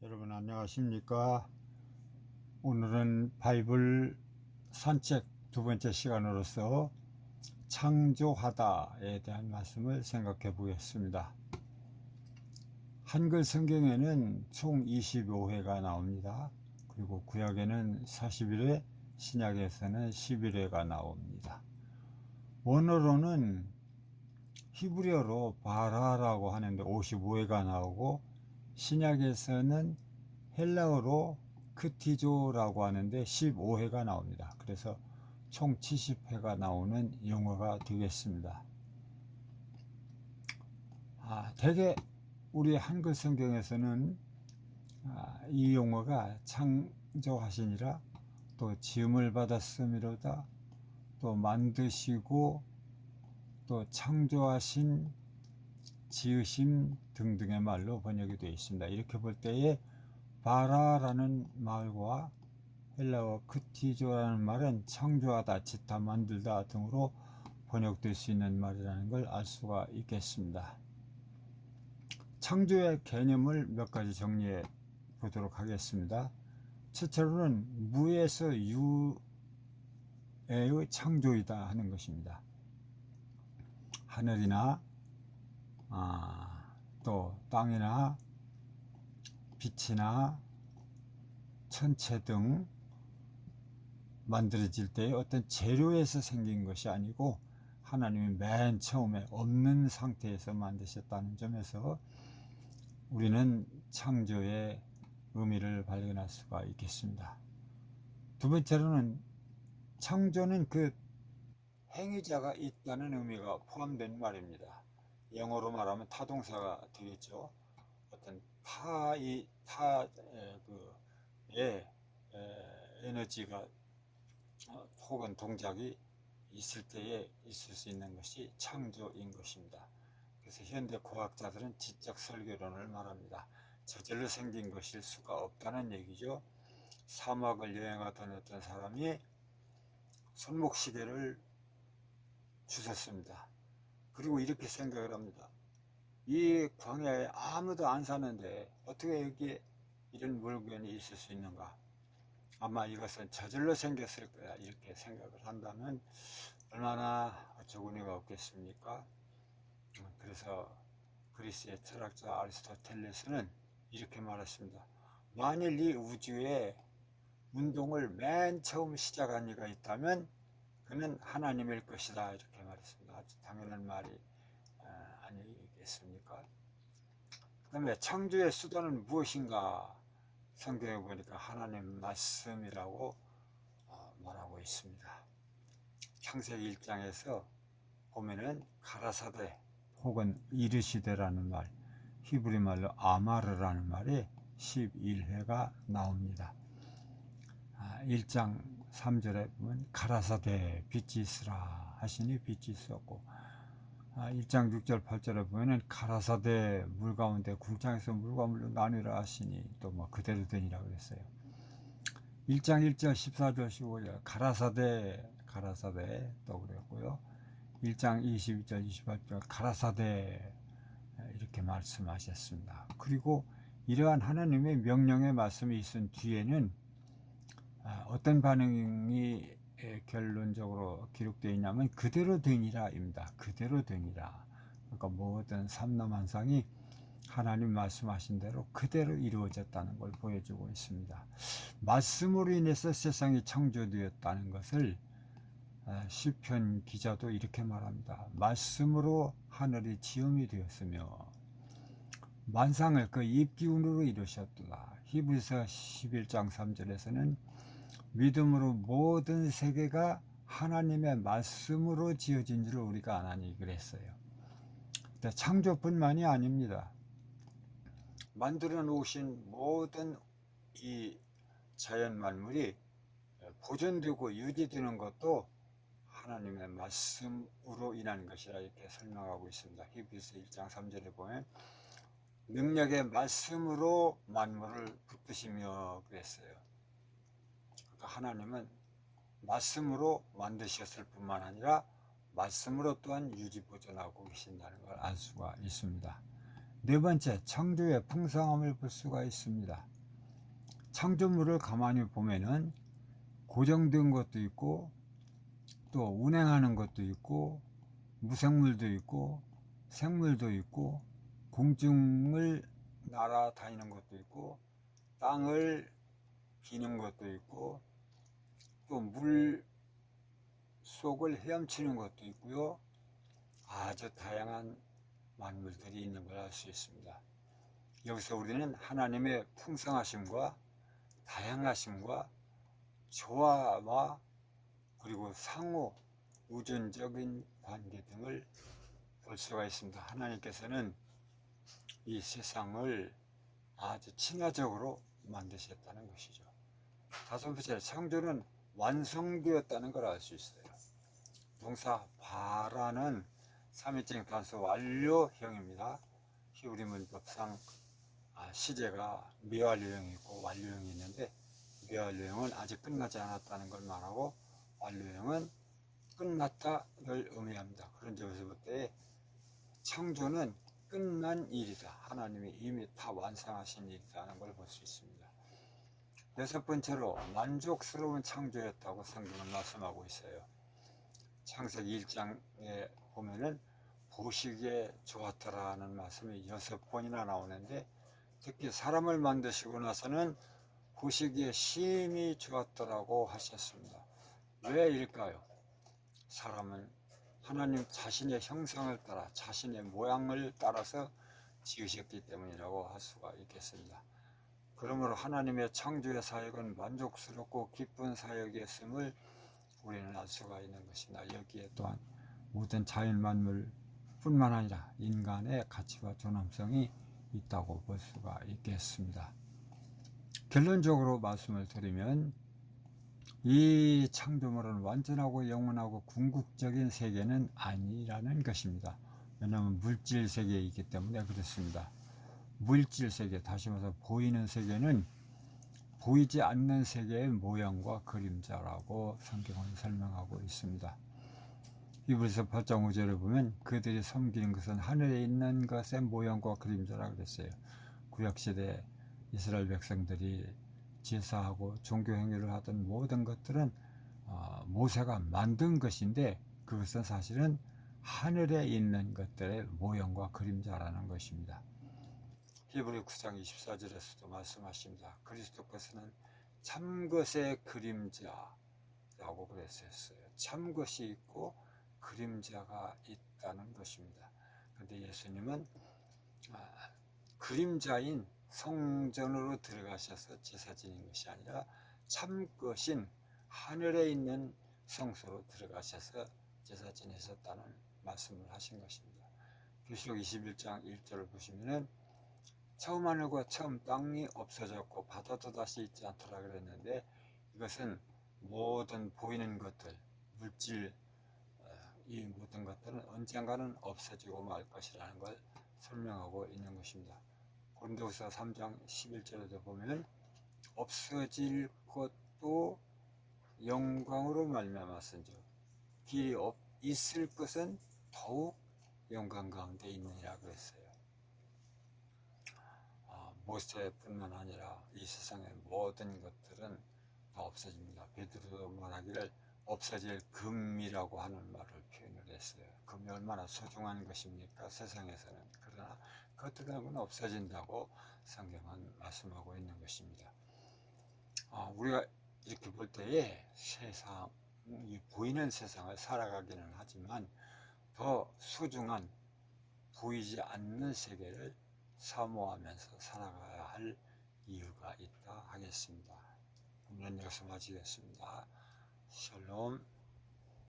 여러분 안녕하십니까? 오늘은 바이블 산책 두 번째 시간으로서 창조하다에 대한 말씀을 생각해 보겠습니다. 한글 성경에는 총 25회가 나옵니다. 그리고 구약에는 41회, 신약에서는 11회가 나옵니다. 원어로는 히브리어로 바라라고 하는데 55회가 나오고, 신약에서는 헬라어로 크티조라고 하는데 15회가 나옵니다. 그래서 총 70회가 나오는 영어가 되겠습니다. 대개 우리 한글 성경에서는 이 용어가 창조하시니라, 또 지음을 받았음이로다, 또 만드시고, 또 창조하신, 지으심 등등의 말로 번역이 되어 있습니다. 이렇게 볼 때에 바라라는 말과 헬라어 크티조라는 말은 창조하다, 짓다, 만들다 등으로 번역될 수 있는 말이라는 걸 알 수가 있겠습니다. 창조의 개념을 몇 가지 정리해 보도록 하겠습니다. 첫째로는 무에서 유의 창조이다 하는 것입니다. 하늘이나 또 땅이나 빛이나 천체 등 만들어질 때 어떤 재료에서 생긴 것이 아니고 하나님이 맨 처음에 없는 상태에서 만드셨다는 점에서 우리는 창조의 의미를 발견할 수가 있겠습니다. 두 번째로는 창조는 그 행위자가 있다는 의미가 포함된 말입니다. 영어로 말하면 타동사가 되겠죠. 어떤 타의 에너지가 혹은 동작이 있을 때에 있을 수 있는 것이 창조인 것입니다. 그래서 현대 과학자들은 지적 설계론을 말합니다. 저절로 생긴 것일 수가 없다는 얘기죠. 사막을 여행하던 어떤 사람이 손목시계를 주셨습니다. 그리고 이렇게 생각을 합니다. 이 광야에 아무도 안 사는데 어떻게 여기에 이런 물건이 있을 수 있는가? 아마 이것은 저절로 생겼을 거야, 이렇게 생각을 한다면 얼마나 어처구니가 없겠습니까? 그래서 그리스의 철학자 아리스토텔레스는 이렇게 말했습니다. 만일 이 우주에 운동을 맨 처음 시작한 이가 있다면 그는 하나님일 것이다, 이렇게 말했습니다. 아주 당연한 말이 아니겠습니까? 그 다음에 창조의 수단은 무엇인가? 성경에 보니까 하나님 말씀이라고 말하고 있습니다. 창세기 1장에서 보면은 가라사대 혹은 이르시되라는 말, 히브리 말로 아마르라는 말이 11회가 나옵니다. 1장 3절에 보면 가라사대 빛이 있으라 하시니 빛이 있었고, 1장 6절 8절에 보면은 가라사대 물 가운데 궁창에서 물과 물로 나뉘라 하시니 또 뭐 그대로 되니라 그랬어요. 1장 1절 14절 15절 가라사대 또 그랬고요. 1장 22절 28절 가라사대 이렇게 말씀하셨습니다. 그리고 이러한 하나님의 명령의 말씀이 있은 뒤에는 어떤 반응이 결론적으로 기록되어 있냐면 그대로 되니라입니다. 그대로 되니라. 그러니까 모든 삼라만상이 하나님 말씀하신 대로 그대로 이루어졌다는 걸 보여주고 있습니다. 말씀으로 인해서 세상이 창조되었다는 것을 시편 기자도 이렇게 말합니다. 말씀으로 하늘이 지음이 되었으며 만상을 그 입기운으로 이루셨도다. 히브리서 11장 3절에서는 믿음으로 모든 세계가 하나님의 말씀으로 지어진 줄 우리가 아나니 그랬어요. 창조뿐만이 아닙니다. 만들어 놓으신 모든 이 자연 만물이 보존되고 유지되는 것도 하나님의 말씀으로 인한 것이라 이렇게 설명하고 있습니다. 히브리서 1장 3절에 보면 능력의 말씀으로 만물을 붙드시며 그랬어요. 그러니까 하나님은 말씀으로 만드셨을 뿐만 아니라 말씀으로 또한 유지 보존하고 계신다는 걸 알 수가 있습니다. 네 번째, 창조의 풍성함을 볼 수가 있습니다. 창조물을 가만히 보면은 고정된 것도 있고 또 운행하는 것도 있고 무생물도 있고 생물도 있고 공중을 날아다니는 것도 있고 땅을 기는 것도 있고 또 물 속을 헤엄치는 것도 있고요. 아주 다양한 만물들이 있는 걸 알 수 있습니다. 여기서 우리는 하나님의 풍성하심과 다양하심과 조화와 그리고 상호 우전적인 관계 등을 볼 수가 있습니다. 하나님께서는 이 세상을 아주 친화적으로 만드셨다는 것이죠. 다섯 번째, 창조는 완성되었다는 걸 알 수 있어요. 동사 바라는 3인칭 단수 완료형입니다. 히브리 문법상 시제가 미완료형이 있고 완료형이 있는데 미완료형은 아직 끝나지 않았다는 걸 말하고 완료형은 끝났다를 의미합니다. 그런 점에서부터 창조는 끝난 일이다. 하나님이 이미 다 완성하신 일이라는 걸 볼 수 있습니다. 여섯 번째로 만족스러운 창조였다고 성경은 말씀하고 있어요. 창세기 1장에 보면은 보시기에 좋았더라는 말씀이 6번이나 나오는데 특히 사람을 만드시고 나서는 보시기에 심히 좋았더라고 하셨습니다. 왜일까요? 사람은 하나님 자신의 형상을 따라 자신의 모양을 따라서 지으셨기 때문이라고 할 수가 있겠습니다. 그러므로 하나님의 창조의 사역은 만족스럽고 기쁜 사역이었음을 우리는 알 수가 있는 것이다. 여기에 또한 모든 자연 만물 뿐만 아니라 인간의 가치와 존엄성이 있다고 볼 수가 있겠습니다. 결론적으로 말씀을 드리면 이 창조물은 완전하고 영원하고 궁극적인 세계는 아니라는 것입니다. 왜냐하면 물질 세계에 있기 때문에 그렇습니다. 물질 세계, 다시 말해서 보이는 세계는 보이지 않는 세계의 모양과 그림자라고 성경은 설명하고 있습니다. 히브리서 8장 5절을 보면 그들이 섬기는 것은 하늘에 있는 것의 모양과 그림자라 그랬어요. 구약시대 이스라엘 백성들이 제사하고 종교 행위를 하던 모든 것들은 모세가 만든 것인데 그것은 사실은 하늘에 있는 것들의 모형과 그림자라는 것입니다. 히브리 9장 24절에서도 말씀하십니다. 그리스도께서는 참것의 그림자라고 그랬었어요. 참것이 있고 그림자가 있다는 것입니다. 그런데 예수님은 그림자인 성전으로 들어가셔서 제사 지닌 것이 아니라 참것인 하늘에 있는 성소로 들어가셔서 제사 지내셨다는 말씀을 하신 것입니다. 계시록 21장 1절을 보시면은 처음 하늘과 처음 땅이 없어졌고 바다도 다시 있지 않더라 그랬는데 이것은 모든 보이는 것들, 물질, 이 모든 것들은 언젠가는 없어지고 말 것이라는 걸 설명하고 있는 것입니다. 고린도후서 3장 11절에도 보면 없어질 것도 영광으로 말미암았은즉 길이 있을 것은 더욱 영광 가운데 있느니라 그랬어요. 모세뿐만 아니라 이 세상의 모든 것들은 다 없어집니다. 베드로도 말하기를 없어질 금이라고 하는 말을 표현을 했어요. 금이 얼마나 소중한 것입니까? 세상에서는. 그러나 그것들은 없어진다고 성경은 말씀하고 있는 것입니다. 우리가 이렇게 볼 때에 세상, 이 보이는 세상을 살아가기는 하지만 더 소중한 보이지 않는 세계를 사모하면서 살아가야 할 이유가 있다 하겠습니다. 오늘은 여기서 마치겠습니다. 샬롬.